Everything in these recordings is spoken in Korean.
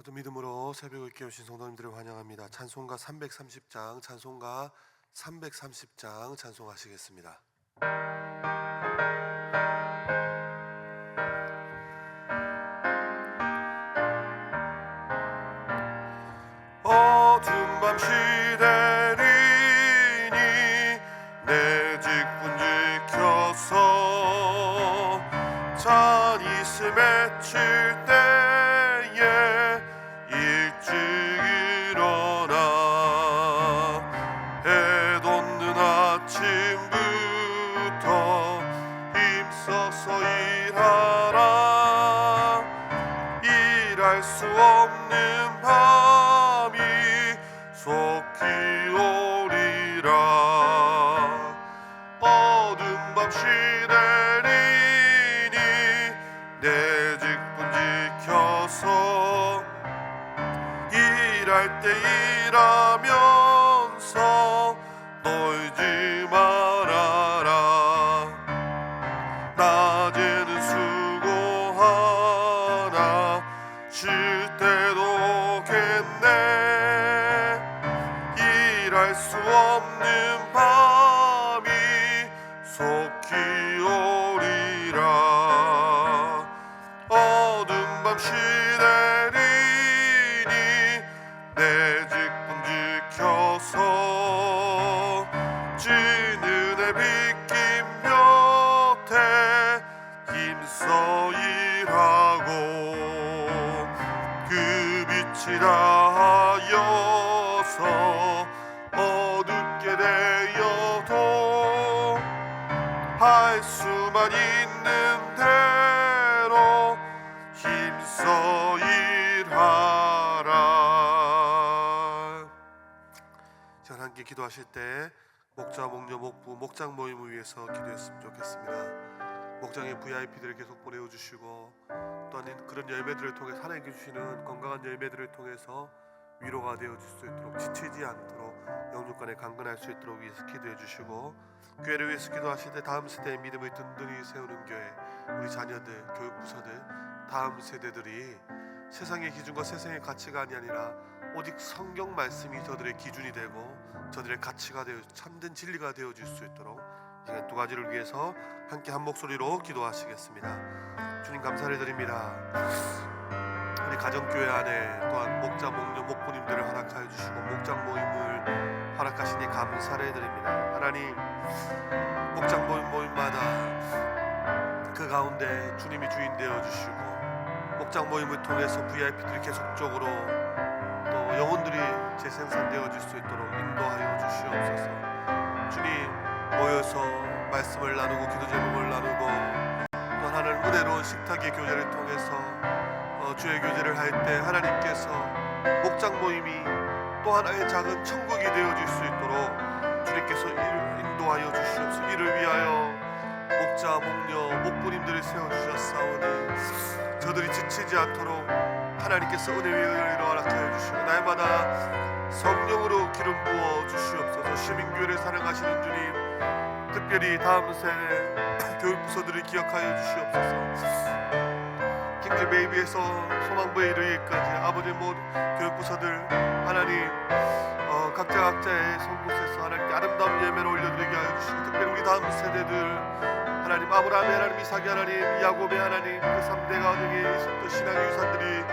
오늘도 믿음으로 새벽을 깨우신 성도님들을 환영합니다. 찬송가 330장, 찬송가 330장 찬송하시겠습니다. 어두운 밤 시대리니 내 직분 지켜서 잔 이슬 맺힐 때에 일찍 일어나 해 돋는 아침부터 힘써서 일하라. 일할 수 없는 밤이 속히 오리라. 어두운 밤 시대리니 내 직분 지켜서 일할 때 일하면서 놀지 말아라. 낮에는 수고하나 쉴 때도 겠네. 일할 수 없는 밤이 속히 오리라. 어두운 밤 시대리니 내 직분 지켜서 진은혜 빗긴 볕에 힘써 일하고 그 빛이 하여서 어둡게 되어도 할 수만 있는 대로 힘써 일하라. 시간 함께 기도하실 때 목자, 목녀, 목부, 목장 모임을 위해서 기도했으면 좋겠습니다. 목장의 VIP들을 계속 보내주시고 또한 그런 열매들을 통해 하나님께 주시는 건강한 열매들을 통해서 위로가 되어질 수 있도록 지치지 않도록 영육간에 강건할 수 있도록 위해서 기도해 주시고, 교회를 위해서 기도하실 때 다음 세대의 믿음을 든든히 세우는 교회, 우리 자녀들, 교육부서들, 다음 세대들이 세상의 기준과 세상의 가치가 아니라 오직 성경 말씀이 저들의 기준이 되고 저들의 가치가 되어 참된 진리가 되어질 수 있도록 이 두 가지를 위해서 함께 한 목소리로 기도하시겠습니다. 주님 감사를 드립니다. 우리 가정교회 안에 또한 목자, 목녀, 목부님들을 허락하여 주시고 목장 모임을 허락하시니 감사를 드립니다. 하나님, 목장 모임마다 그 가운데 주님이 주인 되어 주시고 목장 모임을 통해서 VIP들이 계속적으로 또 영혼들이 재생산되어질 수 있도록 인도하여 주시옵소서. 주님, 모여서 말씀을 나누고 기도 제목을 나누고 또 하나님 은혜로운 식탁의 교제를 통해서 주의 교제를 할 때 하나님께서 목장 모임이 또 하나의 작은 천국이 되어질 수 있도록 주님께서 이를 인도하여 주시옵소서. 이를 위하여 목자, 목녀, 목부님들을 세워주셨사오니 저들이 지치지 않도록 하나님께서 은혜 위에 은혜로 허락하여 주시고 날마다 성령으로 기름 부어 주시옵소서. 시민교회를 사랑하시는 주님, 특별히 다음 세대 교육부서들을 기억하여 주시옵소서. 킹즈 베이비에서 소망부에 이르기까지 아버지 모든 교육부서들 하나님 각자의 손곳에서 하나님께 아름다운 예배를 올려드리게 하여 주시고, 특별히 우리 다음 세대들 하나님, 아브라함의 하나님, 이삭의 하나님, 야곱의 하나님, 그 3대 가정의 또 신앙의 유산들이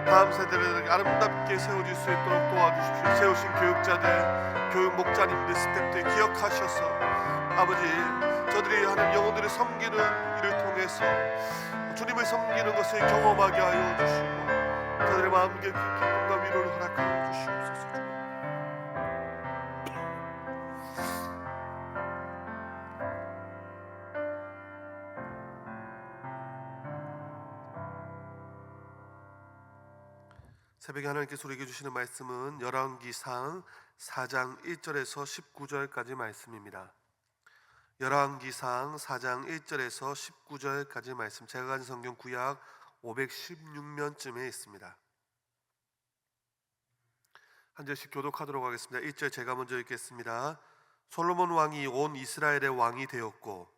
다음 세대를 아름답게 세워질 수 있도록 도와주십시오. 세우신 교육자들, 교육 목자님들, 스태프들 기억하셔서 아버지, 저들이 하는 영혼들을 섬기는 일을 통해서 주님을 섬기는 것을 경험하게 하여 주시고 저들의 마음 깊은 기쁨과 위로를 허락하여 주시옵소서. 새벽에 하나님께서 우리에게 주시는 말씀은 열왕기상 4장 1절에서 19절까지 말씀입니다. 열왕기상 4장 1절에서 19절까지 말씀, 제가 가진 성경 구약 516면쯤에 있습니다. 한 절씩 교독하도록 하겠습니다. 1절 제가 먼저 읽겠습니다. 솔로몬 왕이 온 이스라엘의 왕이 되었고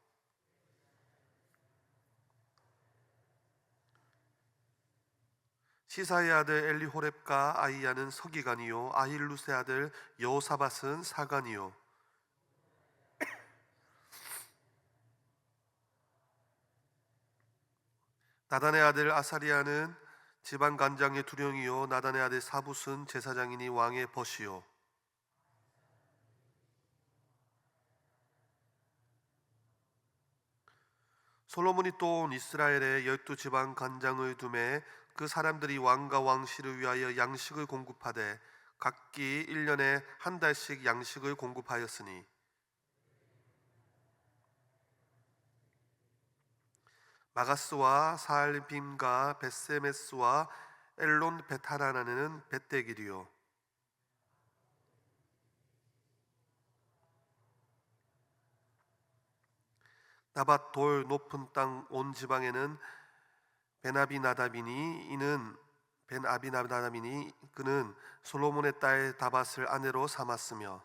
시사의 아들 엘리호렙과 아이야는 서기관이요 아힐루스의 아들 여호사밧은 사관이요 나단의 아들 아사리아는 지방 관장의 두령이요 나단의 아들 사붓은 제사장이니 왕의 벗이요 솔로몬이 또 온 이스라엘의 12지방 관장을 두매 그 사람들이 왕과 왕실을 위하여 양식을 공급하되 각기 1년에 한 달씩 양식을 공급하였으니 마가스와 사알빔과 벳세메스와 엘론 베타라나는 벳데길이요 나밧 돌 높은 땅 온 지방에는 벤아비나답이니 그는 솔로몬의 딸 다밧을 아내로 삼았으며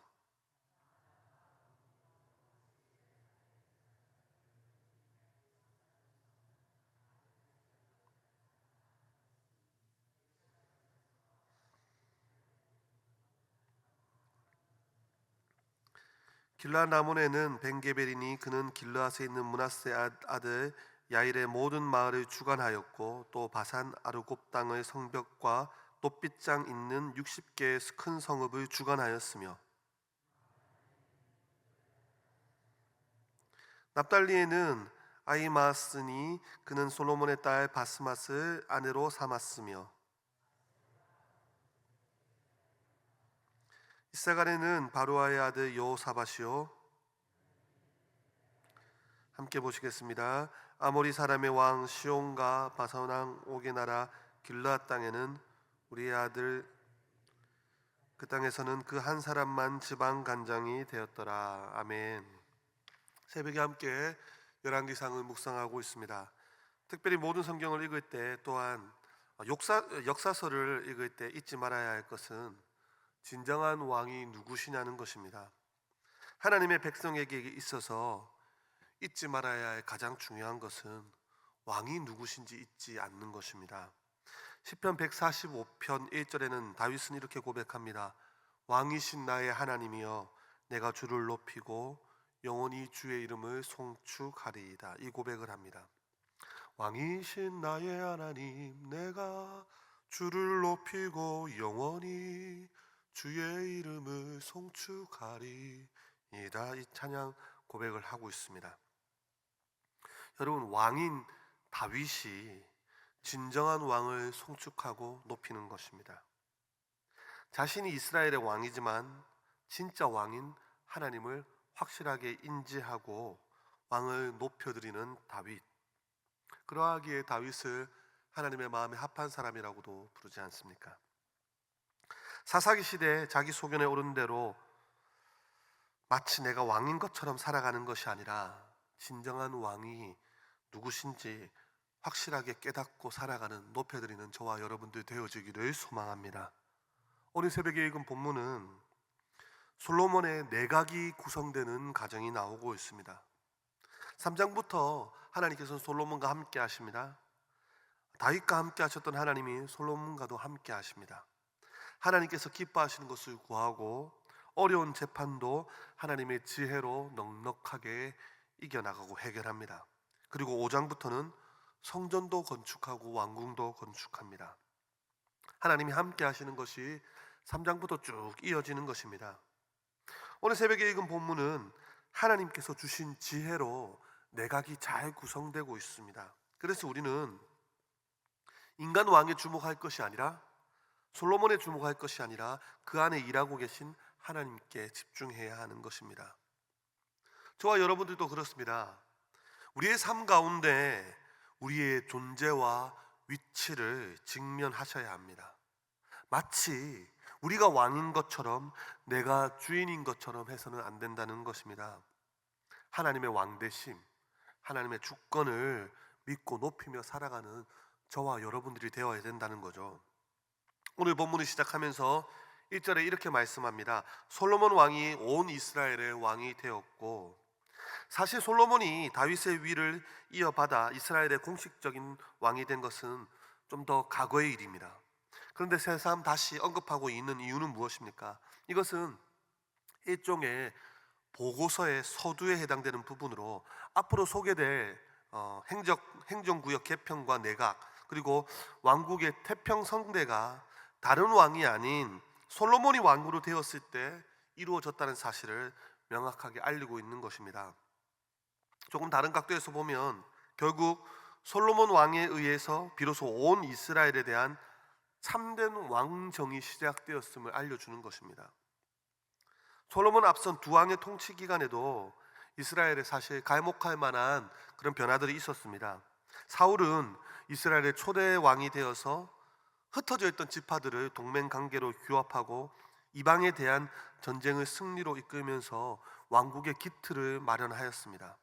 길라나몬에는 벤게벨이니 그는 길르앗에 있는 므낫세 아들 야일의 모든 마을을 주관하였고 또 바산 아르곱 땅의 성벽과 돛빗장 있는 60개의 큰 성읍을 주관하였으며 납달리에는 아히마스니 그는 솔로몬의 딸 바스맛을 아내로 삼았으며 이사갈에는 바루아의 아들 여호사밧이요 함께 보시겠습니다. 아모리 사람의 왕 시온과 바산 왕 옥의 나라 길르앗 땅에는 우리의 아들 그 땅에서는 그 한 사람만 지방 관장이 되었더라. 아멘. 새벽에 함께 열왕기상을 묵상하고 있습니다. 특별히 모든 성경을 읽을 때 또한 역사서를 읽을 때 잊지 말아야 할 것은 진정한 왕이 누구시냐는 것입니다. 하나님의 백성에게 있어서 잊지 말아야 할 가장 중요한 것은 왕이 누구신지 잊지 않는 것입니다. 시편 145편 1절에는 다윗은 이렇게 고백합니다. 왕이신 나의 하나님이여 내가 주를 높이고 영원히 주의 이름을 송축하리이다. 이 고백을 합니다. 왕이신 나의 하나님 내가 주를 높이고 영원히 주의 이름을 송축하리이다. 이 찬양 고백을 하고 있습니다. 여러분, 왕인 다윗이 진정한 왕을 송축하고 높이는 것입니다. 자신이 이스라엘의 왕이지만 진짜 왕인 하나님을 확실하게 인지하고 왕을 높여드리는 다윗. 그러하기에 다윗을 하나님의 마음에 합한 사람이라고도 부르지 않습니까? 사사기 시대에 자기 소견에 오른 대로 마치 내가 왕인 것처럼 살아가는 것이 아니라 진정한 왕이 누구신지 확실하게 깨닫고 살아가는, 높여드리는 저와 여러분들 되어지기를 소망합니다. 오늘 새벽에 읽은 본문은 솔로몬의 내각이 구성되는 가정이 나오고 있습니다. 3장부터 하나님께서는 솔로몬과 함께 하십니다. 다윗과 함께 하셨던 하나님이 솔로몬과도 함께 하십니다. 하나님께서 기뻐하시는 것을 구하고 어려운 재판도 하나님의 지혜로 넉넉하게 이겨나가고 해결합니다. 그리고 5장부터는 성전도 건축하고 왕궁도 건축합니다. 하나님이 함께 하시는 것이 3장부터 쭉 이어지는 것입니다. 오늘 새벽에 읽은 본문은 하나님께서 주신 지혜로 내각이 잘 구성되고 있습니다. 그래서 우리는 인간 왕에 주목할 것이 아니라, 솔로몬에 주목할 것이 아니라 그 안에 일하고 계신 하나님께 집중해야 하는 것입니다. 저와 여러분들도 그렇습니다. 우리의 삶 가운데 우리의 존재와 위치를 직면하셔야 합니다. 마치 우리가 왕인 것처럼, 내가 주인인 것처럼 해서는 안 된다는 것입니다. 하나님의 왕되심, 하나님의 주권을 믿고 높이며 살아가는 저와 여러분들이 되어야 된다는 거죠. 오늘 본문을 시작하면서 1절에 이렇게 말씀합니다. 솔로몬 왕이 온 이스라엘의 왕이 되었고, 사실 솔로몬이 다윗의 위를 이어받아 이스라엘의 공식적인 왕이 된 것은 좀 더 과거의 일입니다. 그런데 새삼 다시 언급하고 있는 이유는 무엇입니까? 이것은 일종의 보고서의 서두에 해당되는 부분으로 앞으로 소개될 행정구역 개편과 내각, 그리고 왕국의 태평성대가 다른 왕이 아닌 솔로몬이 왕으로 되었을 때 이루어졌다는 사실을 명확하게 알리고 있는 것입니다. 조금 다른 각도에서 보면 결국 솔로몬 왕에 의해서 비로소 온 이스라엘에 대한 참된 왕정이 시작되었음을 알려주는 것입니다. 솔로몬 앞선 두 왕의 통치 기간에도 이스라엘에 사실 갈목할 만한 그런 변화들이 있었습니다. 사울은 이스라엘의 초대 왕이 되어서 흩어져 있던 지파들을 동맹 관계로 규합하고 이방에 대한 전쟁을 승리로 이끌면서 왕국의 기틀을 마련하였습니다.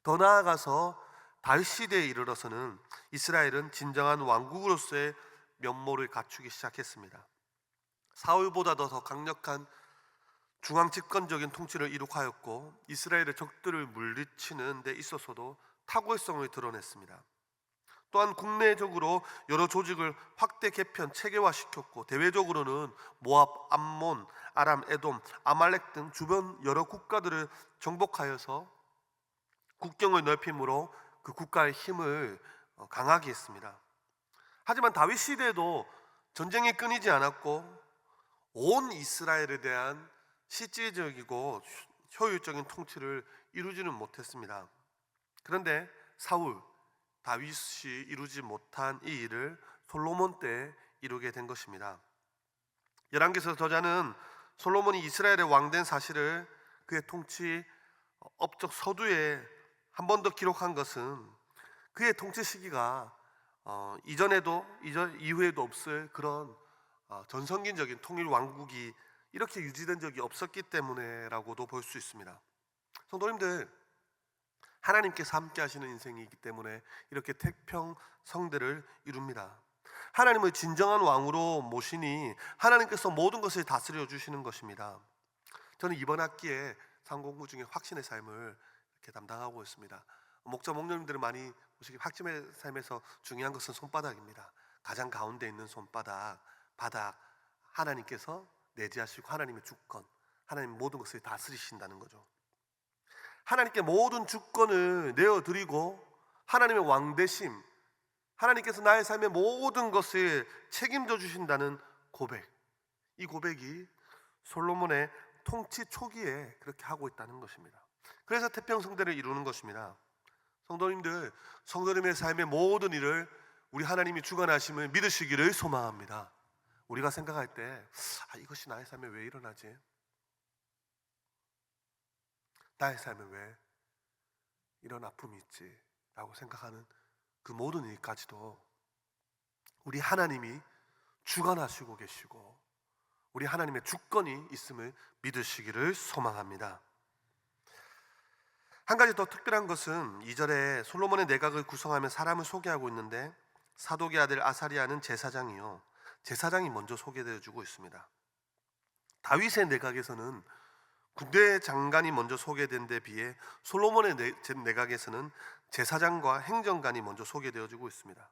더 나아가서 다윗 시대에 이르러서는 이스라엘은 진정한 왕국으로서의 면모를 갖추기 시작했습니다. 사울보다도 더 강력한 중앙 집권적인 통치를 이룩하였고 이스라엘의 적들을 물리치는 데 있어서도 탁월성을 드러냈습니다. 또한 국내적으로 여러 조직을 확대 개편 체계화시켰고 대외적으로는 모압, 암몬, 아람, 에돔, 아말렉 등 주변 여러 국가들을 정복하여서 국경을 넓힘으로 그 국가의 힘을 강하게 했습니다. 하지만 다윗 시대에도 전쟁이 끊이지 않았고 온 이스라엘에 대한 실질적이고 효율적인 통치를 이루지는 못했습니다. 그런데 사울, 다윗이 이루지 못한 이 일을 솔로몬 때 이루게 된 것입니다. 열왕기서 저자는 솔로몬이 이스라엘의 왕된 사실을 그의 통치 업적 서두에 한 번 더 기록한 것은 그의 통치 시기가 이전 이후에도 없을 그런 전성기적인 통일 왕국이 이렇게 유지된 적이 없었기 때문에라고도 볼 수 있습니다. 성도님들, 하나님께서 함께 하시는 인생이기 때문에 이렇게 태평성대를 이룹니다. 하나님을 진정한 왕으로 모시니 하나님께서 모든 것을 다스려 주시는 것입니다. 저는 이번 학기에 상공부 중에 확신의 삶을 이렇게 담당하고 있습니다. 목자 목녀님들은 많이 보시기 확신의 삶에서 중요한 것은 손바닥입니다. 가장 가운데 있는 손바닥, 바닥, 하나님께서 내재하시고 하나님의 주권, 하나님 모든 것을 다스리신다는 거죠. 하나님께 모든 주권을 내어드리고 하나님의 왕되심, 하나님께서 나의 삶의 모든 것을 책임져 주신다는 고백, 이 고백이 솔로몬의 통치 초기에 그렇게 하고 있다는 것입니다. 그래서 태평성대를 이루는 것입니다. 성도님들, 성도님의 삶의 모든 일을 우리 하나님이 주관하심을 믿으시기를 소망합니다. 우리가 생각할 때 이것이 나의 삶에 왜 일어나지? 나의 삶에 왜 이런 아픔이 있지? 라고 생각하는 그 모든 일까지도 우리 하나님이 주관하시고 계시고 우리 하나님의 주권이 있음을 믿으시기를 소망합니다. 한 가지 더 특별한 것은 2절에 솔로몬의 내각을 구성하며 사람을 소개하고 있는데 사독의 아들 아사리아는 제사장이요, 제사장이 먼저 소개되어 주고 있습니다. 다윗의 내각에서는 군대 장관이 먼저 소개된 데 비해 솔로몬의 내각에서는 제사장과 행정관이 먼저 소개되어지고 있습니다.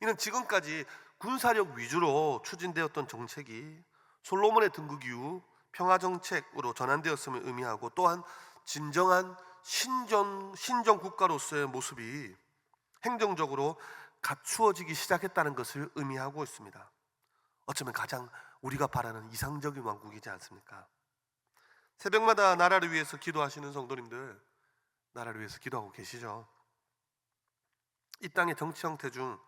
이는 지금까지 군사력 위주로 추진되었던 정책이 솔로몬의 등극 이후 평화정책으로 전환되었음을 의미하고 또한 진정한 신정 국가로서의 모습이 행정적으로 갖추어지기 시작했다는 것을 의미하고 있습니다. 어쩌면 가장 우리가 바라는 이상적인 왕국이지 않습니까? 새벽마다 나라를 위해서 기도하시는 성도님들, 나라를 위해서 기도하고 계시죠? 이 땅의 정치 형태 중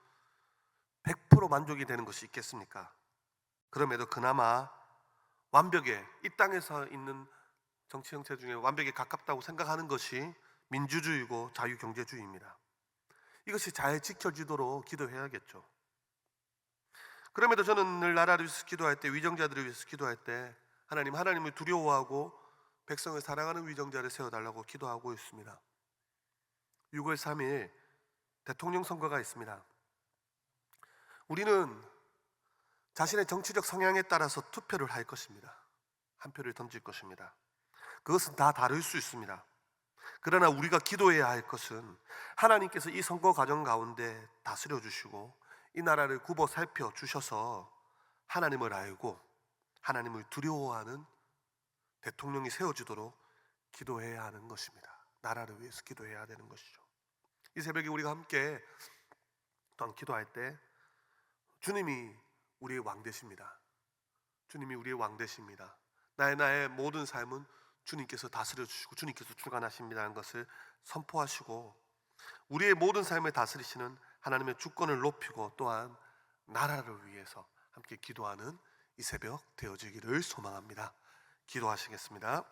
100% 만족이 되는 것이 있겠습니까? 그럼에도 그나마 완벽에, 이 땅에서 있는 정치 형태 중에 완벽에 가깝다고 생각하는 것이 민주주의고 자유경제주의입니다. 이것이 잘 지켜지도록 기도해야겠죠. 그럼에도 저는 늘 나라를 위해서 기도할 때, 위정자들을 위해서 기도할 때 하나님을 두려워하고 백성을 사랑하는 위정자를 세워달라고 기도하고 있습니다. 6월 3일 대통령 선거가 있습니다. 우리는 자신의 정치적 성향에 따라서 투표를 할 것입니다. 한 표를 던질 것입니다. 그것은 다 다를 수 있습니다. 그러나 우리가 기도해야 할 것은 하나님께서 이 선거 과정 가운데 다스려 주시고 이 나라를 굽어 살펴 주셔서 하나님을 알고 하나님을 두려워하는 대통령이 세워지도록 기도해야 하는 것입니다. 나라를 위해서 기도해야 되는 것이죠. 이 새벽에 우리가 함께 또한 기도할 때 주님이 우리의 왕 되십니다. 주님이 우리의 왕 되십니다. 나의 모든 삶은 주님께서 다스려 주시고 주님께서 주관하십니다는 것을 선포하시고 우리의 모든 삶을 다스리시는 하나님의 주권을 높이고 또한 나라를 위해서 함께 기도하는 이 새벽 되어지기를 소망합니다. 기도하시겠습니다.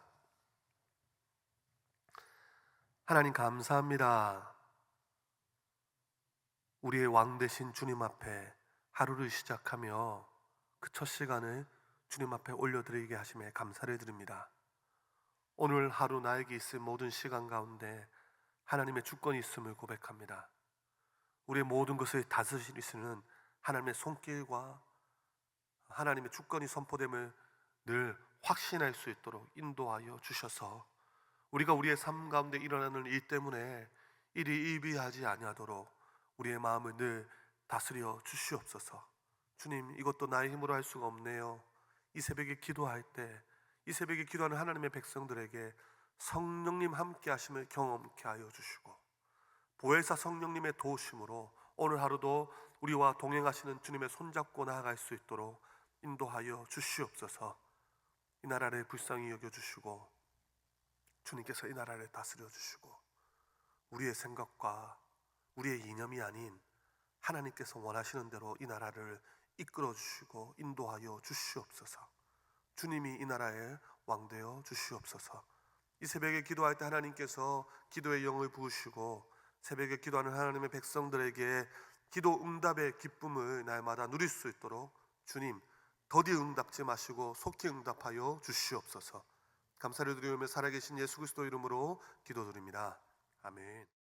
하나님 감사합니다. 우리의 왕 되신 주님 앞에 하루를 시작하며 그 첫 시간을 주님 앞에 올려드리게 하심에 감사를 드립니다. 오늘 하루 나에게 있을 모든 시간 가운데 하나님의 주권이 있음을 고백합니다. 우리의 모든 것을 다스리시는 하나님의 손길과 하나님의 주권이 선포됨을 늘 확신할 수 있도록 인도하여 주셔서 우리가 우리의 삶 가운데 일어나는 일 때문에 일이 일비하지 아니하도록 우리의 마음을 늘 다스려 주시옵소서. 주님, 이것도 나의 힘으로 할 수가 없네요. 이 새벽에 기도할 때, 이 새벽에 기도하는 하나님의 백성들에게 성령님 함께 하심을 경험케 하여 주시고 보혜사 성령님의 도우심으로 오늘 하루도 우리와 동행하시는 주님의 손잡고 나아갈 수 있도록 인도하여 주시옵소서. 이 나라를 불쌍히 여겨주시고 주님께서 이 나라를 다스려 주시고 우리의 생각과 우리의 이념이 아닌 하나님께서 원하시는 대로 이 나라를 이끌어 주시고 인도하여 주시옵소서. 주님이 이 나라의 왕 되어 주시옵소서. 이 새벽에 기도할 때 하나님께서 기도의 영을 부으시고 새벽에 기도하는 하나님의 백성들에게 기도 응답의 기쁨을 날마다 누릴 수 있도록 주님 더디 응답지 마시고 속히 응답하여 주시옵소서. 감사를 드리며 살아계신 예수 그리스도 이름으로 기도드립니다. 아멘.